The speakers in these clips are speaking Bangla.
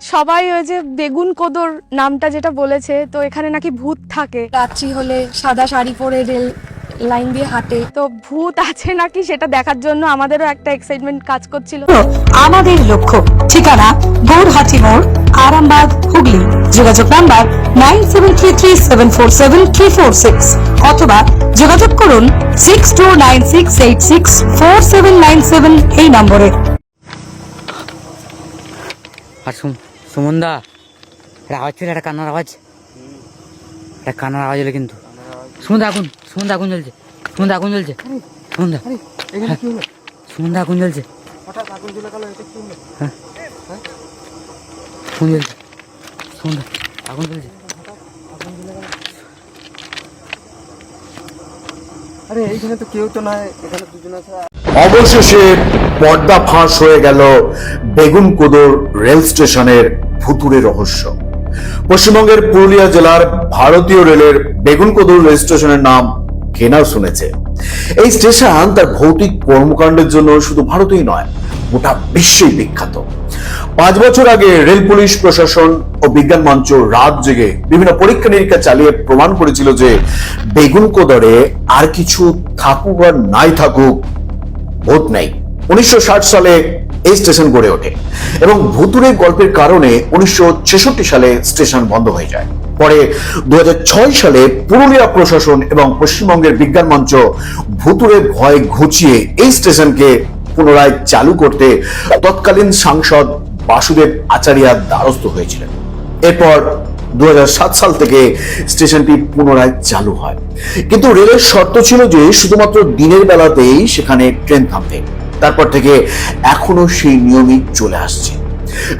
সবাই ওই যে বেগুন কোদর নামটা যেটা বলেছে, তো এখানে নাকি ভূত থাকে, রাত্রি হলে সাদা শাড়ি পরে রেল লাইন দিয়ে হাঁটে, তো ভূত আছে নাকি সেটা দেখার জন্য আমাদেরও একটা এক্সাইটমেন্ট কাজ করছিল। আমাদের লক্ষ্য, ঠিকানা গৌরহাটি মোড়, আরামবাগ, হুগলি। যোগাযোগ নাম্বার 9733747346 অথবা যোগাযোগ করুন 6296864797 এই নম্বরে। আর সুমনদা, একটা আওয়াজ ছিল, একটা কান্নার আওয়াজ, একটা কান্নার আওয়াজ এলো কিন্তু। সুমনদা আগুন, সুমনদা আগুন জ্বলছে, সুমনদা আগুন জ্বলছে, সুমনদা, সুমনদা আগুন জ্বলছে, হ্যাঁ আগুন জ্বলছে, সুমনদা আগুন জ্বলছে। আরে এইখানে তো কেউ তো নাই, এখানে দুজন আছে। অবশেষে পর্দা ফাঁস হয়ে গেল বেগুনকোদর রেল স্টেশনের ভুতুড়ে রহস্য। পশ্চিমবঙ্গের পুরুলিয়া জেলার ভারতীয় রেলের বেগুনকোদর রেল স্টেশনের নাম কে না শুনেছে। এই স্টেশন তার ভৌতিক কর্মকাণ্ডের জন্য শুধু ভারতেই নয়, গোটা বিশ্বেই বিখ্যাত। 5 বছর আগে রেল পুলিশ প্রশাসন ও বিজ্ঞান মঞ্চ রাত জেগে বিভিন্ন পরীক্ষা নিরীক্ষা চালিয়ে প্রমাণ করেছিল যে বেগুনকোদরে আর কিছু থাকুক আর নাই থাকুক, ভূত নেই। 1960 সালে এই স্টেশন গড়ে ওঠে এবং ভুতুড়ে গল্পের কারণে 1966 সালে স্টেশন বন্ধ হয়ে যায়। পরে 2006 সালে পুরুলিয়া প্রশাসন এবং পশ্চিমবঙ্গের বিজ্ঞান মঞ্চ ভুতুড়ে ভয় ঘুচিয়ে এই স্টেশনকে পুনরায় চালু করতে তৎকালীন সাংসদ বাসুদেব আচারিয়ার দ্বারস্থ হয়েছিলেন। এরপর 2007 সাল থেকে স্টেশনটি পুনরায় চালু হয়, কিন্তু রেলের শর্ত ছিল যে শুধুমাত্র দিনের বেলাতেই সেখানে ট্রেন থামবে। তারপর থেকে এখনো সেই নিয়মই চলে আসছে।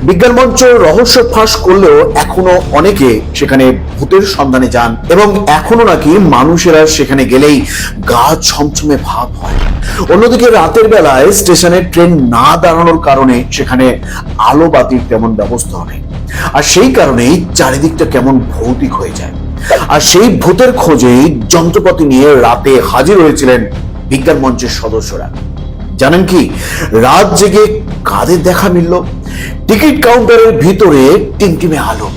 বিজ্ঞান মঞ্চ রহস্য ফাঁস করলেও এখনো অনেকে সেখানে ভূতের সন্ধানে যান এবং এখনো নাকি মানুষেরা সেখানে গেলেই গা ছমছমে ভাব হয়। অন্যদিকে রাতের বেলায় স্টেশনে ট্রেন না দাঁড়ানোর কারণে সেখানে আলো বাতির তেমন ব্যবস্থা নেই, আর সেই কারণেই চারিদিকটা কেমন ভৌতিক হয়ে যায়। আর সেই ভূতের খোঁজেই যন্ত্রপাতি নিয়ে রাতে হাজির হয়েছিলেন বিজ্ঞান মঞ্চের সদস্যরা। জানেন কি রাত জেগে কাদের দেখা মিলল? টিকিট কাউন্টারের ভিতরে টিমটিমে আলো,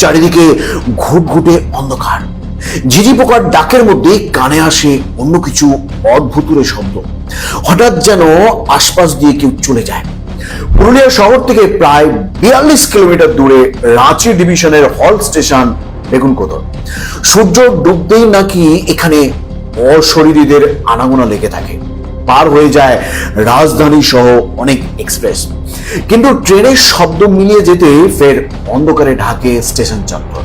চারিদিকে ঘুটঘুটে অন্ধকার, ঝিঝি পোকার ডাকের মধ্যে কানে আসে অন্য কিছু অদ্ভুতুরে শব্দ। হঠাৎ যেন আশপাশ দিয়ে কেউ চলে যায়। পুরুলিয়া শহর থেকে প্রায় 42 কিলোমিটার দূরে রাঁচি ডিভিশনের হল স্টেশন বেগুনকোদর। সূর্য ডুবতেই নাকি এখানে অশরীরীদের আনাগোনা লেগে থাকে। পার হয়ে যায় রাজধানী সহ অনেক এক্সপ্রেস, কিন্তু ট্রেনের শব্দ মিলিয়ে যেতে ফের অন্ধকারে ঢাকে স্টেশন চত্বর।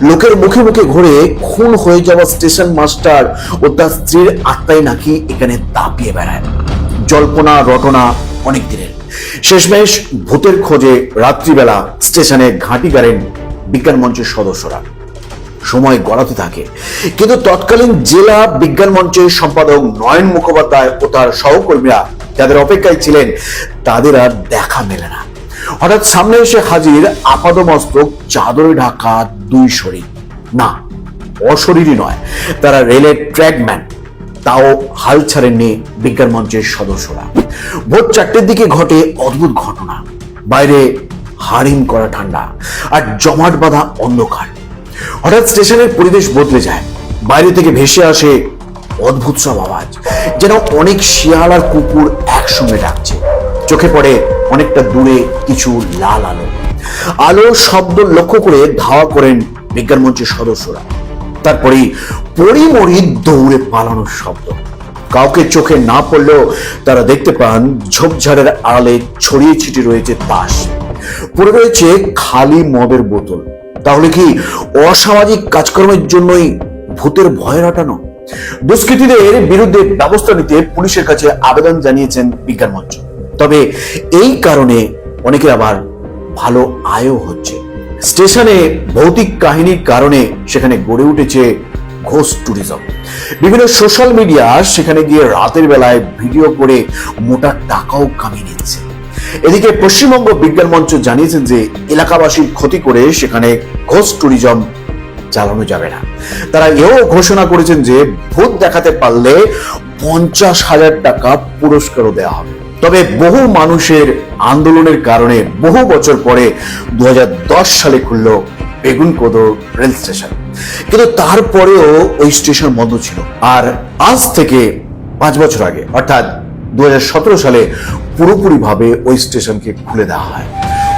লোকের মুখে মুখে ঘুরে খুন হয়ে যাওয়া স্টেশন মাস্টার ও তার স্ত্রীর আত্মাই নাকি এখানে দাপিয়ে বেড়ায়। জল্পনা রটনা অনেক দিনের, শেষমেশ ভূতের খোঁজে রাত্রিবেলা স্টেশনে ঘাঁটি গাড়েন বিজ্ঞান মঞ্চের সদস্যরা। সময় গড়াতে থাকে, কিন্তু তৎকালীন জেলা বিজ্ঞান মঞ্চের সম্পাদক নয়ন মুখোপাধ্যায় ও তার সহকর্মীরা যাদের অপেক্ষায় ছিলেন তাদের আর দেখা মেলে না। হঠাৎ সামনে এসে হাজির আপাদমস্তক চাদরে ঢাকা দুই শরীর। না, অশরীরই নয়, তারা রেলের ট্র্যাকম্যান। তাও হাল ছাড়েননি বিজ্ঞান মঞ্চের সদস্যরা। ভোর 4টের দিকে ঘটে অদ্ভুত ঘটনা। বাইরে হাড়িম করা ঠান্ডা আর জমাট বাঁধা অন্ধকার। হঠাৎ স্টেশনের পরিবেশ বদলে যায়। বাইরে থেকে ভেসে আসে অদ্ভুত সব আওয়াজ, যেন অনেক শিয়াল আর কুকুর একসঙ্গে ডাকছে। চোখে পড়ে অনেকটা দূরে কিছু লাল আলো। আলোর শব্দ লক্ষ্য করে ধাওয়া করেন বিজ্ঞান মঞ্চের সদস্যরা। তারপরেই পরিমরি দৌড়ে পালানোর শব্দ। কাউকে চোখে না পড়লেও তারা দেখতে পান ঝোপঝাড়ের আড়ালে ছড়িয়ে ছিটিয়ে রয়েছে তাস, পড়ে রয়েছে খালি মদের বোতল। তাহলে কি অসামাজিক কাজকর্মের জন্যই ভূতের ভয় রটানো? দুষ্কৃতীদের বিরুদ্ধে ব্যবস্থা নিতে পুলিশের কাছে আবেদন জানিয়েছেন বিজ্ঞান মঞ্চ। তবে এই কারণে অনেকে আবার ভালো আয়ও হচ্ছে। স্টেশনে ভৌতিক কাহিনীর কারণে সেখানে গড়ে উঠেছে ঘোস্ট ট্যুরিজম। বিভিন্ন সোশ্যাল মিডিয়া সেখানে গিয়ে রাতের বেলায় ভিডিও করে মোটা টাকাও কামিয়ে নিচ্ছে। এদিকে পশ্চিমবঙ্গ বিজ্ঞান মঞ্চ জানিয়েছেন যে এলাকাবাসীর ক্ষতি করে সেখানে ঘোস্ট ট্যুরিজম চালানো যাবে না। তারা এও ঘোষণা করেছেন যে ভূত দেখাতে পারলে 50,000 টাকা পুরস্কারও দেওয়া হবে। তবে বহু মানুষের আন্দোলনের কারণে বহু বছর পরে 2010 সালে খুলল বেগুনকোদর রেল স্টেশন, কিন্তু তারপরেও ওই স্টেশন বন্ধ ছিল। আর আজ থেকে 5 বছর আগে অর্থাৎ 2017 সালে পুরোপুরিভাবে ওই স্টেশনকে খুলে দেওয়া হয়।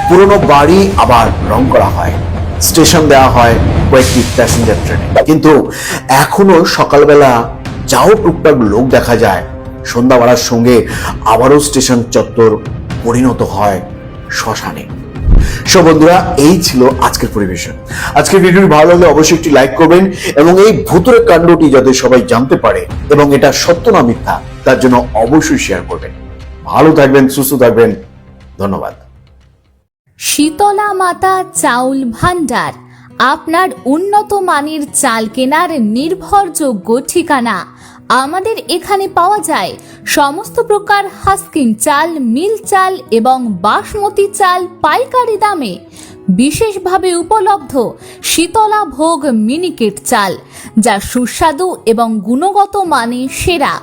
পুরনো বাড়ি আবার রং করা হয়, স্টেশন দেওয়া হয় কয়েকটি প্যাসেঞ্জার ট্রেনে। কিন্তু এখনো সকালবেলা যাও টুকটাক লোক দেখা যায়, সন্ধ্যা বাড়ার সঙ্গে আবারও স্টেশন চত্বর পরিণত হয় শ্মশানে। সো বন্ধুরা, এই ছিল আজকের পরিবেশন। আজকের ভিডিওটি ভালো লাগলে অবশ্যই একটি লাইক করবেন এবং এই ভুতুরে কাণ্ডটি যাতে সবাই জানতে পারে এবং এটা সত্য না মিথ্যা তার জন্য অবশ্যই শেয়ার করবেন। ভালো থাকবেন, সুস্থ থাকবেন, ধন্যবাদ। শীতলা মাতা চাউল ভান্ডার, আপনার উন্নত মানের চাল কেনার নির্ভরযোগ্য ঠিকানা। আমাদের এখানে পাওয়া যায় সমস্ত প্রকার হাস্কিং চাল, মিল চাল এবং বাসমতি চাল পাইকারি দামে। বিশেষভাবে উপলব্ধ শীতলা ভোগ মিনিকেট চাল, যা সুস্বাদু এবং গুণগত মানে সেরা।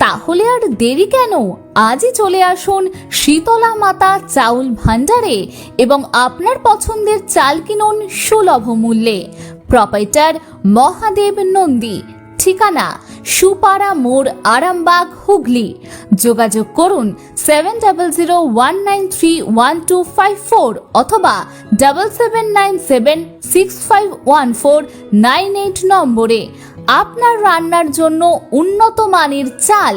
তাহলে আর দেরি কেন, আজই চলে আসুন শীতলা মাতা চাউল ভান্ডারে এবং আপনার পছন্দের চাল কিনুন সুলভ মূল্যে। প্রোপাইটার মহাদেব নন্দী, ঠিকানা সুপারা মোড়, আরামবাগ, হুগলি। যোগাযোগ করুন 7001931254 অথবা 7797651498 নম্বরে। আপনার রান্নার জন্য উন্নত মানের চাল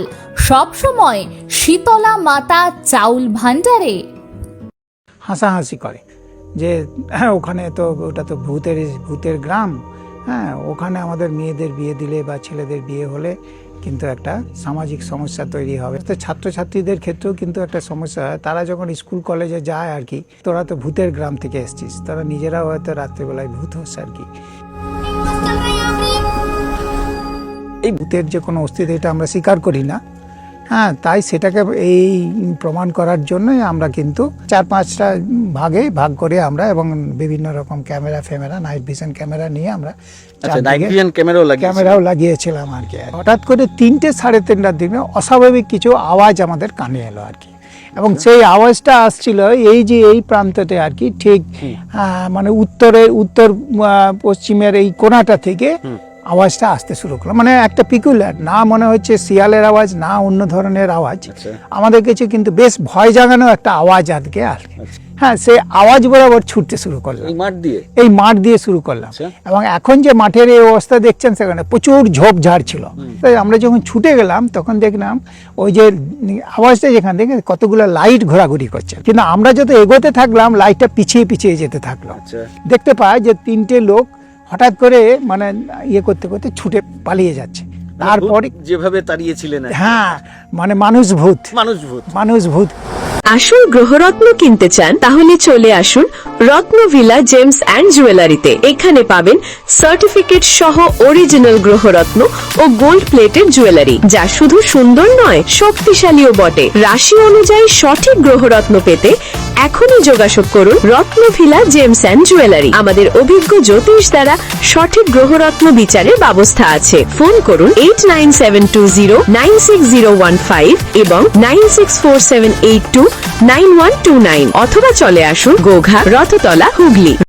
সবসময় শীতলা মাতা চাউল ভান্ডারে। হাসাহাসি করে যে হ্যাঁ ওখানে তো ওটা তো ভূতের গ্রাম, হ্যাঁ ওখানে আমাদের মেয়েদের বিয়ে দিলে বা ছেলেদের বিয়ে হলে কিন্তু একটা সামাজিক সমস্যা তৈরি হবে। তো ছাত্রছাত্রীদের ক্ষেত্রেও কিন্তু একটা সমস্যা হয়। তারা যখন স্কুল কলেজে যায় আর কি, তোরা তো ভূতের গ্রাম থেকে এসছিস, তারা নিজেরাও হয়তো রাত্রিবেলায় ভূত হচ্ছে আর কি। এই ভূতের যে কোনো অস্তিত্ব এটা আমরা স্বীকার করি না, হ্যাঁ তাই সেটাকে এই প্রমাণ করার জন্যই আমরা কিন্তু 4-5টা ভাগে ভাগ করে আমরা এবং বিভিন্ন রকম ক্যামেরা নাইট ভিশন ক্যামেরা নিয়ে আমরা ক্যামেরাও লাগিয়েছিলাম আর কি। হঠাৎ করে 3-3:30টার দিকে অস্বাভাবিক কিছু আওয়াজ আমাদের কানে এলো আর কি, এবং সেই আওয়াজটা আসছিল এই যে এই প্রান্ততে আর কি, ঠিক মানে উত্তর পশ্চিমের এই কোণাটা থেকে আওয়াজটা আসতে শুরু করলো। মানে একটা পিকুলার, না মনে হচ্ছে শিয়ালের আওয়াজ, না অন্য ধরনের আওয়াজ, আমাদের কাছে কিন্তু বেশ ভয় জাগানো একটা আওয়াজ আজকে আসে। হ্যাঁ, সেই আওয়াজ বরাবর ছুটতে শুরু করলাম, এই মাঠ দিয়ে শুরু করলাম। এবং এখন যে মাঠের এই অবস্থা দেখছেন, সেখানে প্রচুর ঝোপঝাড় ছিল। তাই আমরা যখন ছুটে গেলাম তখন দেখলাম ওই যে আওয়াজটা যেখান থেকে কতগুলো লাইট ঘোরাঘুরি করছে, কিন্তু আমরা যত এগোতে থাকলাম লাইটটা পিছিয়ে যেতে থাকলো। দেখতে পাই যে 3টে লোক হঠাৎ করে মানে ইয়ে করতে করতে ছুটে পালিয়ে যাচ্ছে। তারপরে যেভাবে তাড়িয়েছিলেন, হ্যাঁ মানে মানুষ ভূত। আসল গ্রহরত্ন কিনতে চান তাহলে চলে আসুন রত্নভিলা জেমস অ্যান্ড জুয়েলারিতে। এখানে পাবেন সার্টিফিকেট সহ অরিজিনাল গ্রহরত্ন ও গোল্ড প্লেটেড জুয়েলারি, যা শুধু সুন্দর নয়, শক্তিশালীও বটে। রাশি অনুযায়ী সঠিক গ্রহরত্ন পেতে এখনই যোগাযোগ করুন রত্নভিলা জেমস অ্যান্ড জুয়েলারি। আমাদের অভিজ্ঞ জ্যোতিষ দ্বারা সঠিক গ্রহরত্ন বিচারের ব্যবস্থা আছে। ফোন করুন 8972096015 এবং 9647829129 অথবা চলে আসুন গোঘা, রথতলা, হুগলি।